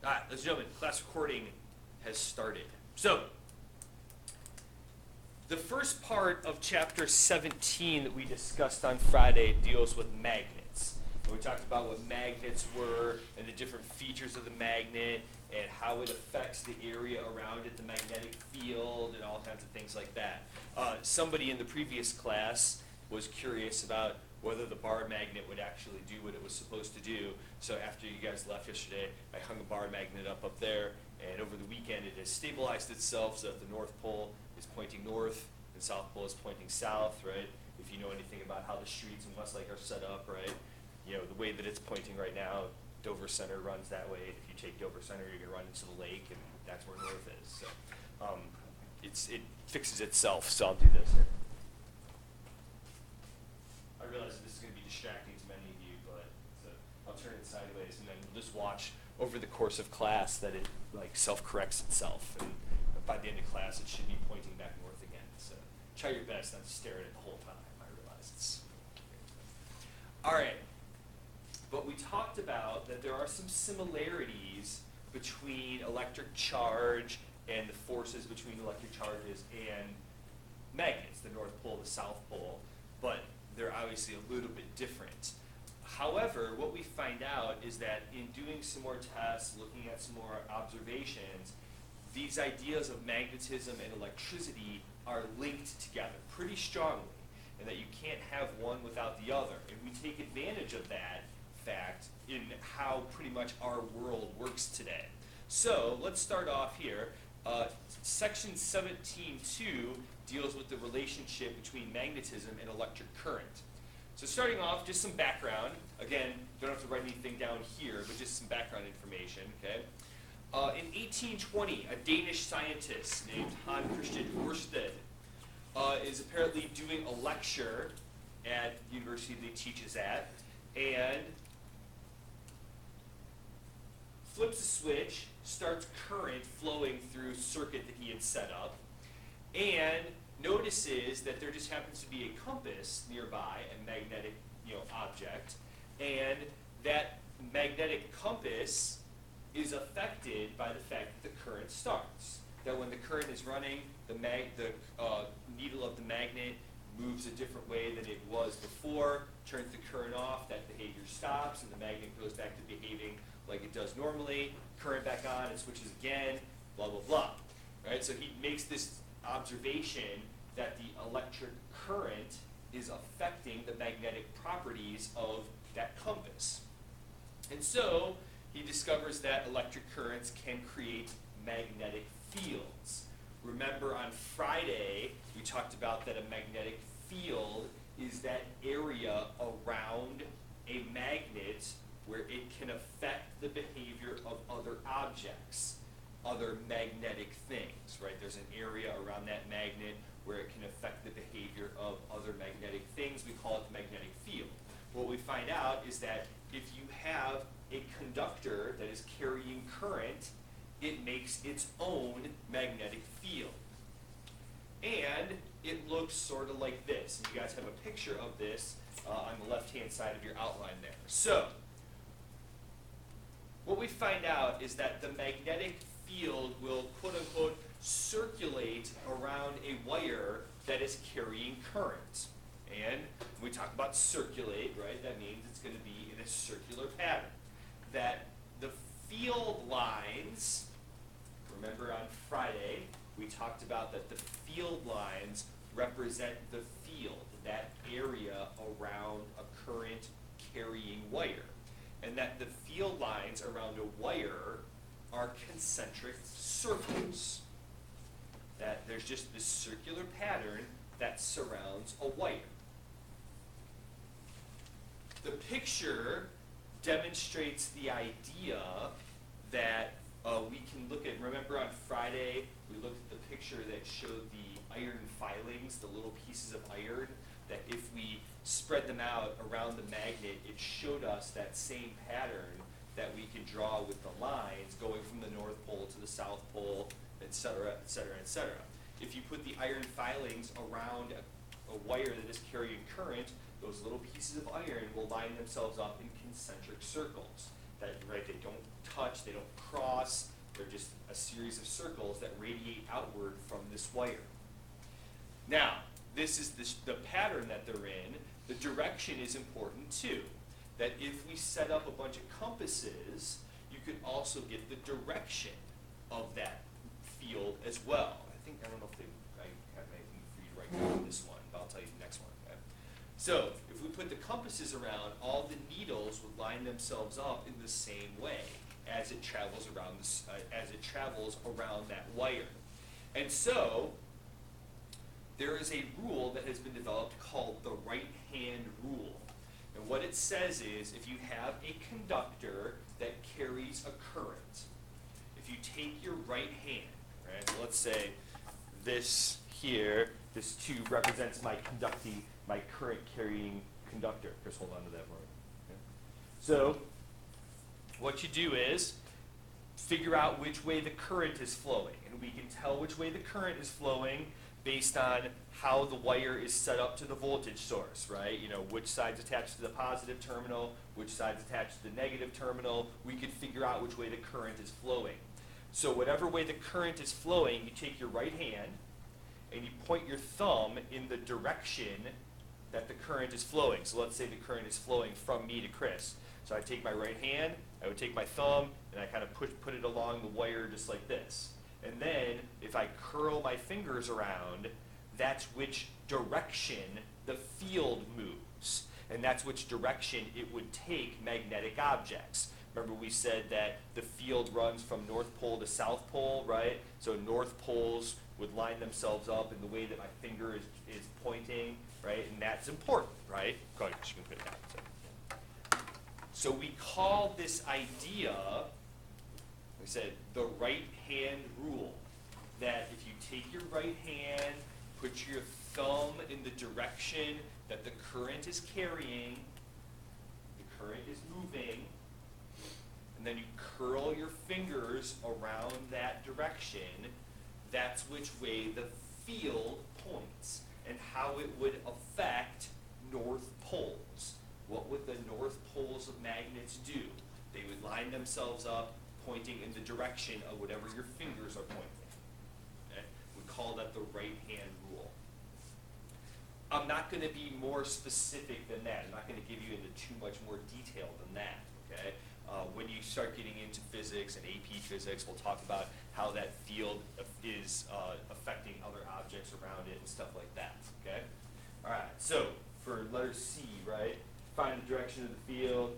Ladies and gentlemen, class recording has started. So, the first part of chapter 17 that we discussed on Friday deals with magnets. And we talked about what magnets were and the different features of the magnet and how it affects the area around it, the magnetic field, and all kinds of things like that. Somebody in the previous class was curious about whether the bar magnet would actually do what it was supposed to do. So after you guys left yesterday, I hung a bar magnet up there, and over the weekend it has stabilized itself so that the North Pole is pointing north and South Pole is pointing south, right? If you know anything about how the streets in Westlake are set up, right? You know, the way that it's pointing right now, Dover Center runs that way. If you take Dover Center, you're gonna run into the lake, and that's where north is. So it fixes itself, so I'll do this here. I realize this is going to be distracting to many of you, but I'll turn it sideways and then we'll just watch over the course of class that it like self-corrects itself, and by the end of class it should be pointing back north again. So try your best not to stare at it the whole time. I realize it's all right. But we talked about that there are some similarities between electric charge and the forces between electric charges and magnets, the North Pole, the South Pole, but they're obviously a little bit different. However, what we find out is that in doing some more tests, looking at some more observations, these ideas of magnetism and electricity are linked together pretty strongly, and that you can't have one without the other. And we take advantage of that fact in how pretty much our world works today. So let's start off here. Section 17.2 deals with the relationship between magnetism and electric current. So starting off, just some background. Again, don't have to write anything down here, but just some background information, okay? In 1820, a Danish scientist named Hans Christian Ørsted is apparently doing a lecture at the university that he teaches at, and flips a switch, starts current flowing through a circuit that he had set up, and notices that there just happens to be a compass nearby, a magnetic object, and that magnetic compass is affected by the fact that the current starts. That when the current is running, the needle of the magnet moves a different way than it was before, turns the current off, that behavior stops, and the magnet goes back to behaving like it does normally, current back on, it switches again, blah, blah, blah. Right? So he makes this observation that the electric current is affecting the magnetic properties of that compass. And so he discovers that electric currents can create magnetic fields. Remember on Friday, we talked about that a magnetic field is that area around a magnet where it can affect the behavior of other objects, other magnetic things, right? There's an area around that magnet where it can affect the behavior of other magnetic things. We call it the magnetic field. What we find out is that if you have a conductor that is carrying current, it makes its own magnetic field. And it looks sort of like this. And you guys have a picture of this on the left-hand side of your outline there. So, what we find out is that the magnetic field will, quote-unquote, circulate around a wire that is carrying current. And when we talk about circulate, right, that means it's going to be in a circular pattern. That the field lines, remember on Friday, we talked about that the field lines represent the field, that area around a current carrying wire. And that the field lines around a wire are concentric circles. That there's just this circular pattern that surrounds a wire. The picture demonstrates the idea that we can look at, remember on Friday, we looked at the picture that showed the iron filings, the little pieces of iron, that if we spread them out around the magnet, it showed us that same pattern that we could draw with the lines going from the North Pole to the South Pole, etc., etc., etc. If you put the iron filings around a wire that is carrying current, those little pieces of iron will line themselves up in concentric circles. That, right, they don't touch, they don't cross, they're just a series of circles that radiate outward from this wire. Now, this is the pattern that they're in. The direction is important too. That if we set up a bunch of compasses, you could also get the direction of that field as well. I don't know if I have anything for you to write down in this one, but I'll tell you the next one. Okay? So, if we put the compasses around, all the needles would line themselves up in the same way as it travels around that wire. And so, there is a rule that has been developed called the right-hand rule. And what it says is, if you have a conductor that carries a current, if you take your right hand, right, so let's say this here, this tube represents my current carrying conductor. Just hold on to that word. Okay. So, what you do is figure out which way the current is flowing. And we can tell which way the current is flowing based on how the wire is set up to the voltage source, right? You know, which side's attached to the positive terminal, which side's attached to the negative terminal. We can figure out which way the current is flowing. So whatever way the current is flowing, you take your right hand and you point your thumb in the direction that the current is flowing. So let's say the current is flowing from me to Chris. So I take my right hand, I would take my thumb, and I kind of put it along the wire just like this. And then, if I curl my fingers around, that's which direction the field moves. And that's which direction it would take magnetic objects. Remember we said that the field runs from North Pole to South Pole, right? So North Poles would line themselves up in the way that my finger is pointing, right? And that's important, right? Go ahead, you can put it down. So we call this idea, we said, the right-hand rule. That if you take your right hand, put your thumb in the direction that the current is carrying, the current is moving, and then you curl your fingers around that direction, that's which way the field points and how it would affect north poles. What would the north poles of magnets do? They would line themselves up pointing in the direction of whatever your fingers are pointing. Okay? We call that the right-hand rule. I'm not going to be more specific than that. I'm not going to give you into too much more detail than that. Okay? When you start getting into physics and AP physics, we'll talk about how that field is affecting other objects around it and stuff like that. Okay? All right. So for letter C, right? Find the direction of the field.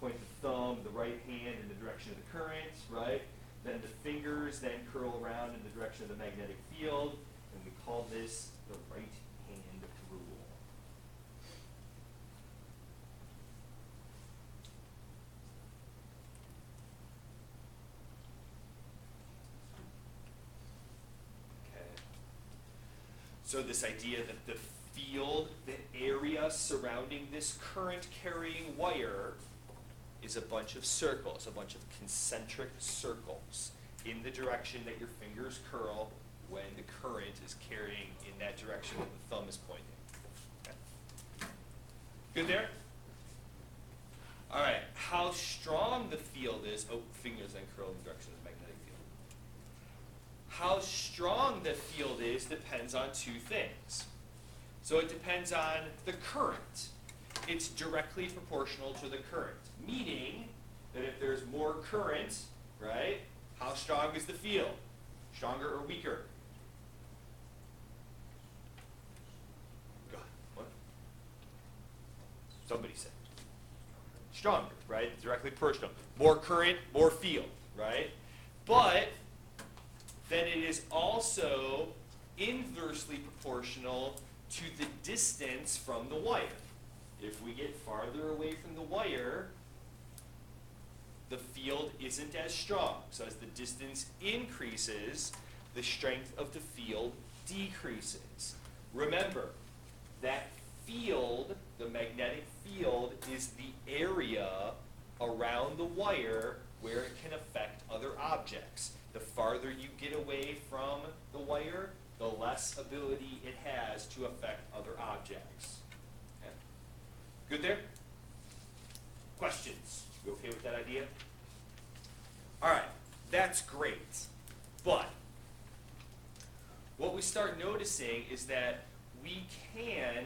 Point the thumb, the right hand in the direction of the current, right? Then the fingers then curl around in the direction of the magnetic field, and we call this the right-hand rule. Okay. So this idea that the field, the area surrounding this current-carrying wire is a bunch of circles, a bunch of concentric circles in the direction that your fingers curl when the current is carrying in that direction that the thumb is pointing. Okay. Good there? All right, how strong the field is, fingers then curl in the direction of the magnetic field. How strong the field is depends on two things. So it depends on the current. It's directly proportional to the current, meaning that if there's more current, right, how strong is the field? Stronger or weaker? Go ahead. What? Somebody said. Stronger, right? Directly proportional. More current, more field, right? But then it is also inversely proportional to the distance from the wire. If we get farther away from the wire, the field isn't as strong. So as the distance increases, the strength of the field decreases. Remember, that field, the magnetic field, is the area around the wire where it can affect other objects. The farther you get away from the wire, the less ability it has to affect other objects. Okay. Good there? Questions? You okay with that idea? All right, that's great. But what we start noticing is that we can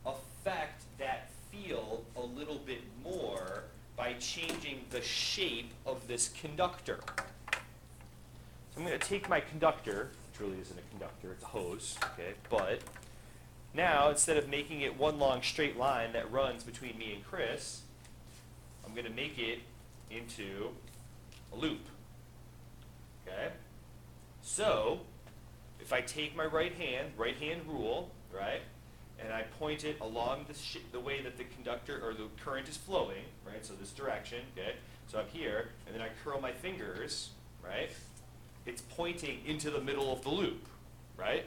affect that field a little bit more by changing the shape of this conductor. So I'm going to take my conductor, which really isn't a conductor, it's a hose, okay? But now, instead of making it one long straight line that runs between me and Chris, I'm going to make it into a loop, okay? So, if I take my right hand rule, right, and I point it along the way that the conductor or the current is flowing, right, so this direction, okay, so I'm here, and then I curl my fingers, right, it's pointing into the middle of the loop, right?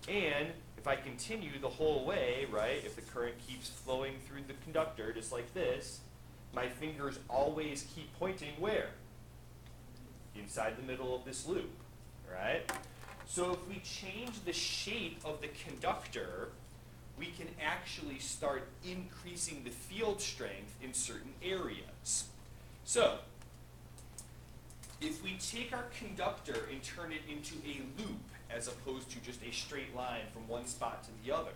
And if I continue the whole way, right, if the current keeps flowing through the conductor just like this, my fingers always keep pointing where? Inside the middle of this loop, right? So if we change the shape of the conductor, we can actually start increasing the field strength in certain areas. So, if we take our conductor and turn it into a loop as opposed to just a straight line from one spot to the other,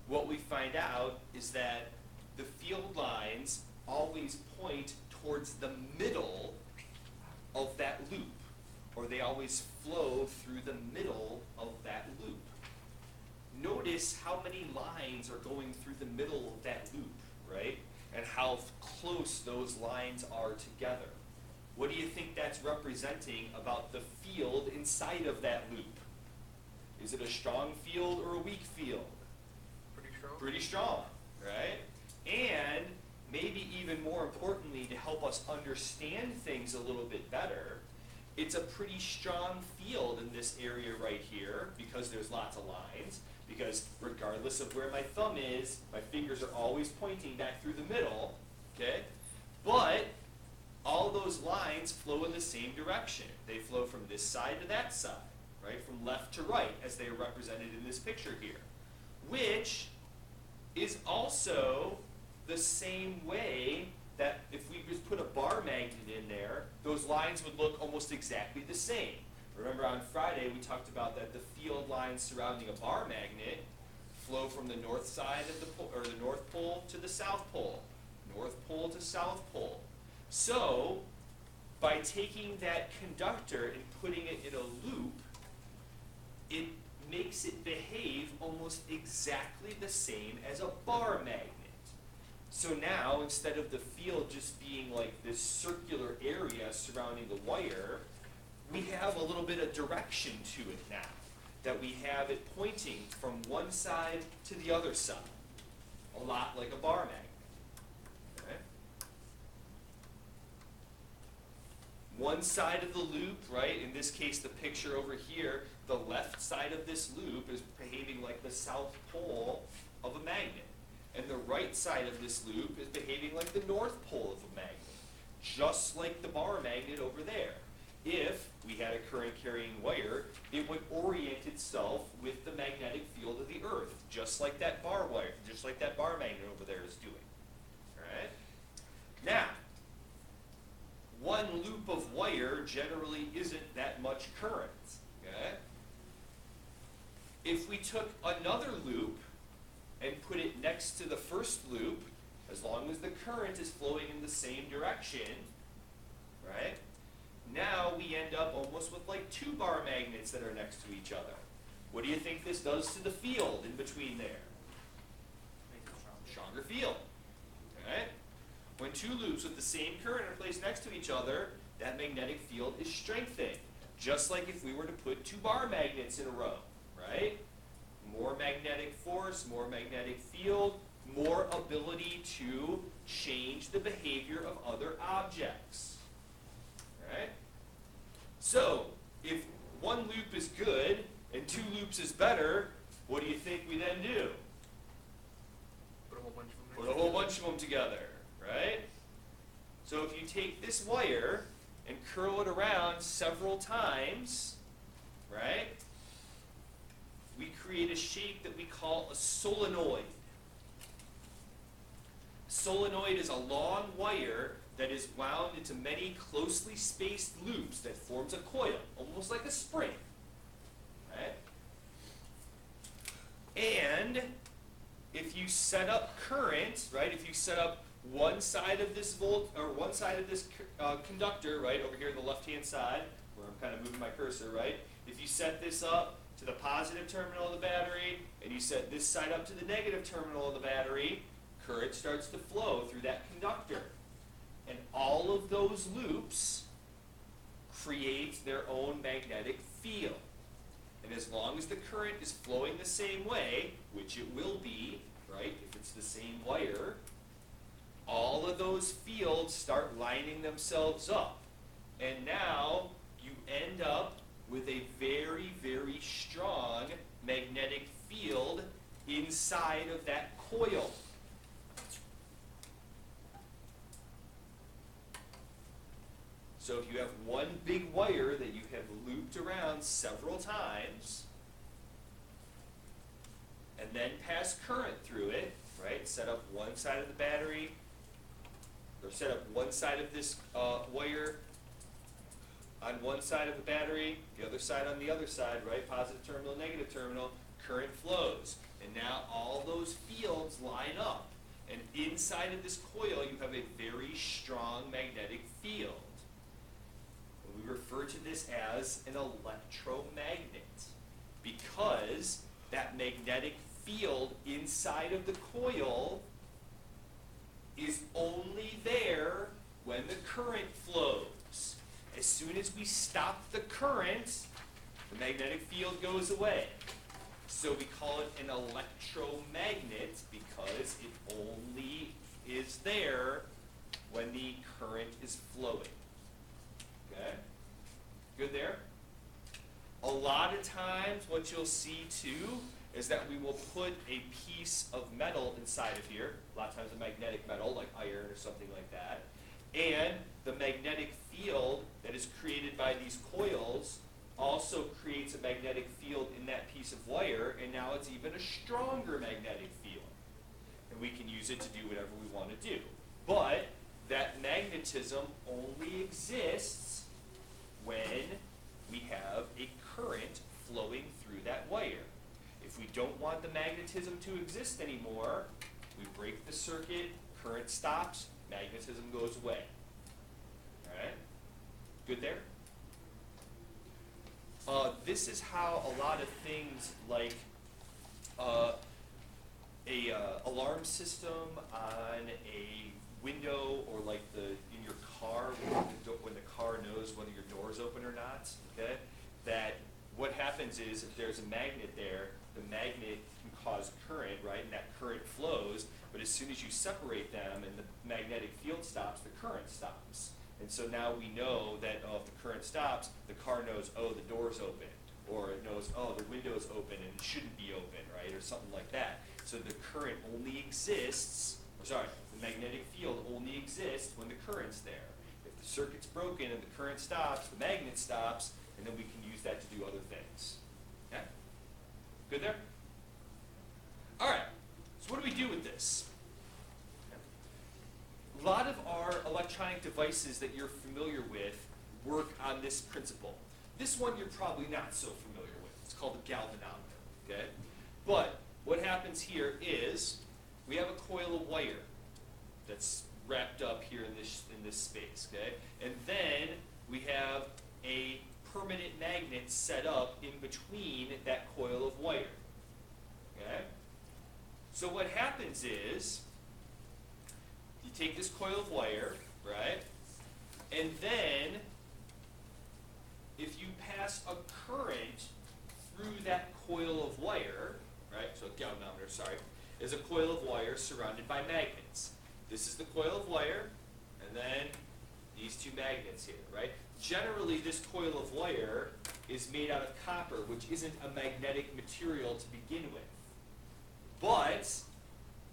what we find out is that the field lines always point towards the middle of that loop, or they always flow through the middle of that loop. Notice how many lines are going through the middle of that loop, right? And how close those lines are together. What do you think that's representing about the field inside of that loop? Is it a strong field or a weak field? Pretty strong. Pretty strong, right? And maybe even more importantly, to help us understand things a little bit better, it's a pretty strong field in this area right here because there's lots of lines, because regardless of where my thumb is, my fingers are always pointing back through the middle, okay? But all those lines flow in the same direction. They flow from this side to that side, right? From left to right, as they are represented in this picture here, which is also the same way that if we just put a bar magnet in there, those lines would look almost exactly the same. Remember on Friday we talked about that the field lines surrounding a bar magnet flow from the north side of the North Pole to the South Pole, North Pole to South Pole. So, by taking that conductor and putting it in a loop, it makes it behave almost exactly the same as a bar magnet. So now, instead of the field just being like this circular area surrounding the wire, we have a little bit of direction to it now, that we have it pointing from one side to the other side, a lot like a bar magnet. Okay? One side of the loop, right, in this case the picture over here, the left side of this loop is behaving like the south pole of a magnet. And the right side of this loop is behaving like the north pole of a magnet, just like the bar magnet over there. If we had a current carrying wire, it would orient itself with the magnetic field of the earth, just like that bar wire, just like that bar magnet over there is doing. All right? Now, one loop of wire generally isn't that much current. Okay? If we took another loop and put it next to the first loop, as long as the current is flowing in the same direction, right? Now we end up almost with like two bar magnets that are next to each other. What do you think this does to the field in between there? Stronger field. Okay? When two loops with the same current are placed next to each other, that magnetic field is strengthened. Just like if we were to put two bar magnets in a row, right? More magnetic force, more magnetic field, more ability to change the behavior of other objects. Right? So, if one loop is good and two loops is better, what do you think we then do? Put a whole bunch of them Put a whole bunch of them together, right? So if you take this wire and curl it around several times, right? We create a shape that we call a solenoid. Solenoid is a long wire that is wound into many closely spaced loops that forms a coil, almost like a spring. Right? And if you set up current, right? If you set up one side of this conductor, right, over here on the left-hand side, where I'm kind of moving my cursor, right? If you set this up to the positive terminal of the battery, and you set this side up to the negative terminal of the battery, current starts to flow through that conductor. And all of those loops create their own magnetic field. And as long as the current is flowing the same way, which it will be, right, if it's the same wire, all of those fields start lining themselves up. And now you end up with a very, very strong magnetic field inside of that coil. So if you have one big wire that you have looped around several times, and then pass current through it, right? Set up one side of the battery, or set up one side of this wire on one side of the battery, the other side on the other side, right? Positive terminal, negative terminal, current flows. And now all those fields line up. And inside of this coil, you have a very strong magnetic field. And we refer to this as an electromagnet, because that magnetic field inside of the coil is only there when the current flows. As soon as we stop the current, the magnetic field goes away. So we call it an electromagnet because it only is there when the current is flowing. Okay? Good there? A lot of times what you'll see too is that we will put a piece of metal inside of here, a lot of times a magnetic metal like iron or something like that, and the magnetic field that is created by these coils also creates a magnetic field in that piece of wire, and now it's even a stronger magnetic field. And we can use it to do whatever we want to do. But that magnetism only exists when we have a current flowing through that wire. If we don't want the magnetism to exist anymore, we break the circuit, current stops, magnetism goes away. All right? Good there? This is how a lot of things like alarm system on a window, or like in your car when the car knows whether your door is open or not. Okay, that what happens is if there's a magnet there, the magnet can cause current, right, and that current flows. But as soon as you separate them and the magnetic field stops, the current stops. And so now we know that if the current stops, the car knows, oh, the door's open. Or it knows, oh, the window's open and it shouldn't be open, right? Or something like that. So the current only exists, the magnetic field only exists when the current's there. If the circuit's broken and the current stops, the magnet stops, and then we can use that to do other things. Okay? Good there? All right. So what do we do with this? A lot of our electronic devices that you're familiar with work on this principle. This one you're probably not so familiar with. It's called a galvanometer. Okay? But what happens here is we have a coil of wire that's wrapped up here in this space. Okay? And then we have a permanent magnet set up in between that coil of wire. Okay? So what happens is you take this coil of wire, right? And then if you pass a current through that coil of wire, right? So a galvanometer, is a coil of wire surrounded by magnets. This is the coil of wire, and then these two magnets here, right? Generally, this coil of wire is made out of copper, which isn't a magnetic material to begin with. But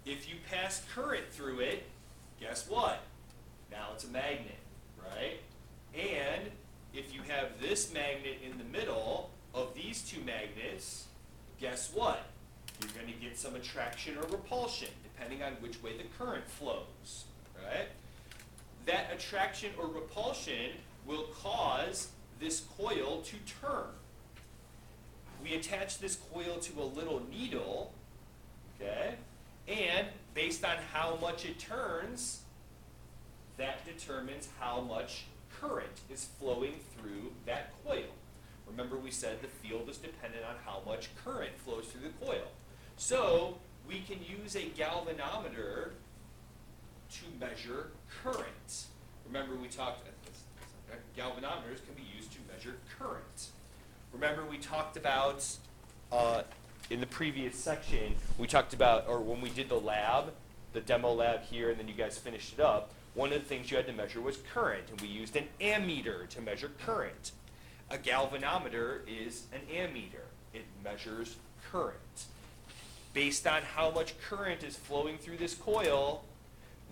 if you pass current through it, guess what? Now it's a magnet, right? And if you have this magnet in the middle of these two magnets, guess what? You're going to get some attraction or repulsion, depending on which way the current flows, right? that attraction or repulsion will cause this coil to turn. We attach this coil to a little needle, okay, and based on how much it turns, that determines how much current is flowing through that coil. Remember, we said the field is dependent on how much current flows through the coil. So we can use a galvanometer to measure current. Remember, we talked, galvanometers can be used to measure current. Remember, we talked about, in the previous section, we talked about, or when we did the lab, the demo lab here, and then you guys finished it up, one of the things you had to measure was current, and we used an ammeter to measure current. A galvanometer is an ammeter. It measures current. Based on how much current is flowing through this coil,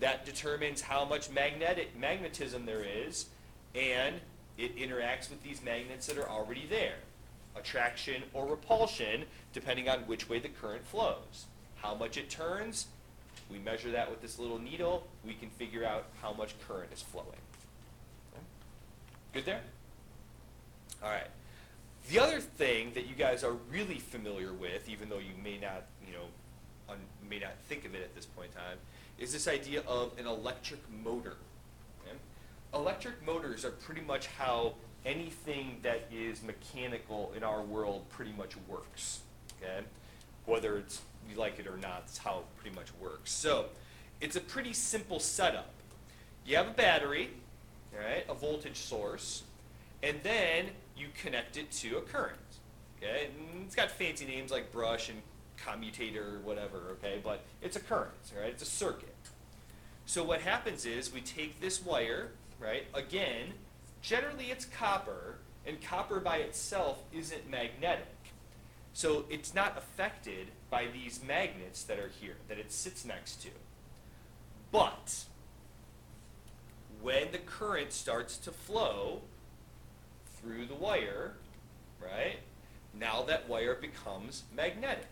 that determines how much magnetism there is, and it interacts with these magnets that are already there. Attraction or repulsion, depending on which way the current flows. How much it turns, we measure that with this little needle. We can figure out how much current is flowing. Okay. Good there? All right. The other thing that you guys are really familiar with, even though you may not, may not think of it at this point in time, is this idea of an electric motor. Okay? Electric motors are pretty much how anything that is mechanical in our world pretty much works. Okay? Whether we like it or not, it's how it pretty much works. So it's a pretty simple setup. You have a battery, all right, a voltage source, and then you connect it to a current. Okay? And it's got fancy names like brush and commutator or whatever, okay, but it's a current, right? It's a circuit. So what happens is we take this wire, right? Again, generally it's copper, and copper by itself isn't magnetic. So it's not affected by these magnets that are here, that it sits next to. But when the current starts to flow through the wire, right, now that wire becomes magnetic.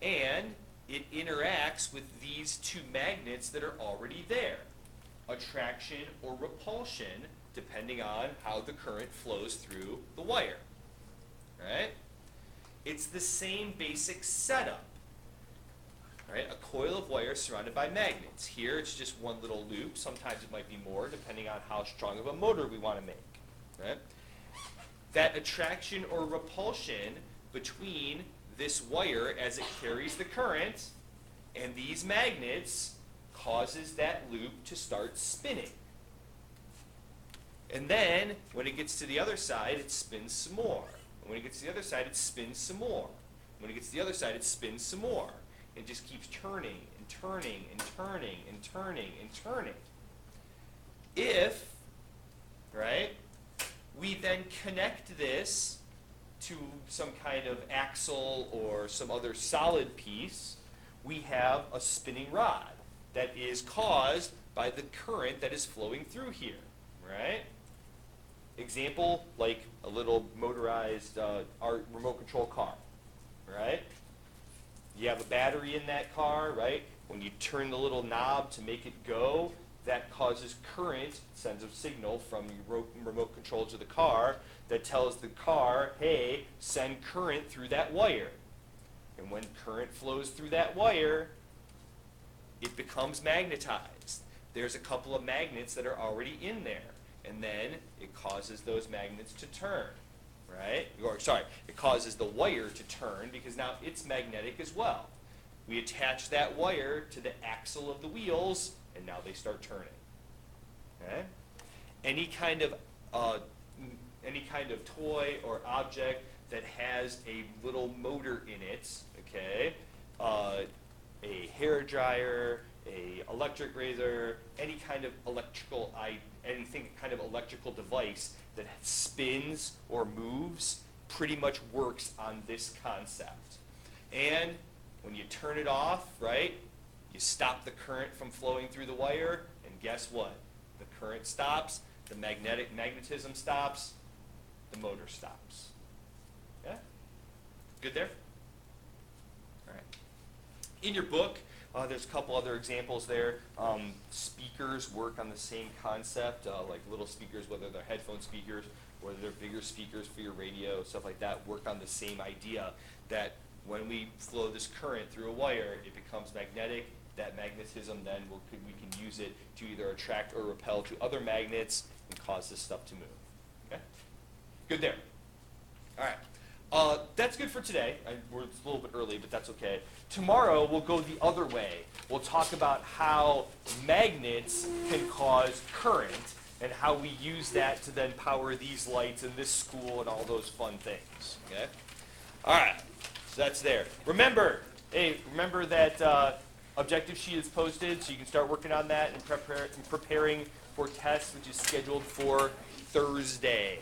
And it interacts with these two magnets that are already there. Attraction or repulsion, depending on how the current flows through the wire. Right? It's the same basic setup. Right? A coil of wire surrounded by magnets. Here it's just one little loop. Sometimes it might be more, depending on how strong of a motor we want to make. Right? That attraction or repulsion between this wire as it carries the current and these magnets causes that loop to start spinning. And then when it gets to the other side, it spins some more. And when it gets to the other side, it spins some more. When it gets to the other side, it spins some more. It just keeps turning and turning and turning and turning and turning. If, right, we then connect this to some kind of axle or some other solid piece, we have a spinning rod that is caused by the current that is flowing through here, right? Example, like a little motorized our remote control car, right? You have a battery in that car, right? When you turn the little knob to make it go, that causes current, sends a signal from your remote control to the car that tells the car, hey, send current through that wire. And when current flows through that wire, it becomes magnetized. There's a couple of magnets that are already in there. And then it causes those magnets to turn, right? Or, sorry, it causes the wire to turn because now it's magnetic as well. We attach that wire to the axle of the wheels, and now they start turning. Okay? Any kind of toy or object that has a little motor in it, okay, a hair dryer, a electric razor, any kind of electrical device that spins or moves pretty much works on this concept. And when you turn it off, right, you stop the current from flowing through the wire, and guess what? The current stops, the magnetism stops, the motor stops. Yeah? Good there? All right. In your book, There's a couple other examples there. Speakers work on the same concept, like little speakers, whether they're headphone speakers, whether they're bigger speakers for your radio, stuff like that, work on the same idea that when we flow this current through a wire, it becomes magnetic. That magnetism then we can use it to either attract or repel to other magnets and cause this stuff to move. Okay? Good there. All right. That's good for today. We're a little bit early, but that's okay. Tomorrow, we'll go the other way. We'll talk about how magnets can cause current and how we use that to then power these lights in this school and all those fun things. Okay? All right. So that's there. Remember that objective sheet is posted, so you can start working on that and preparing for tests, which is scheduled for Thursday.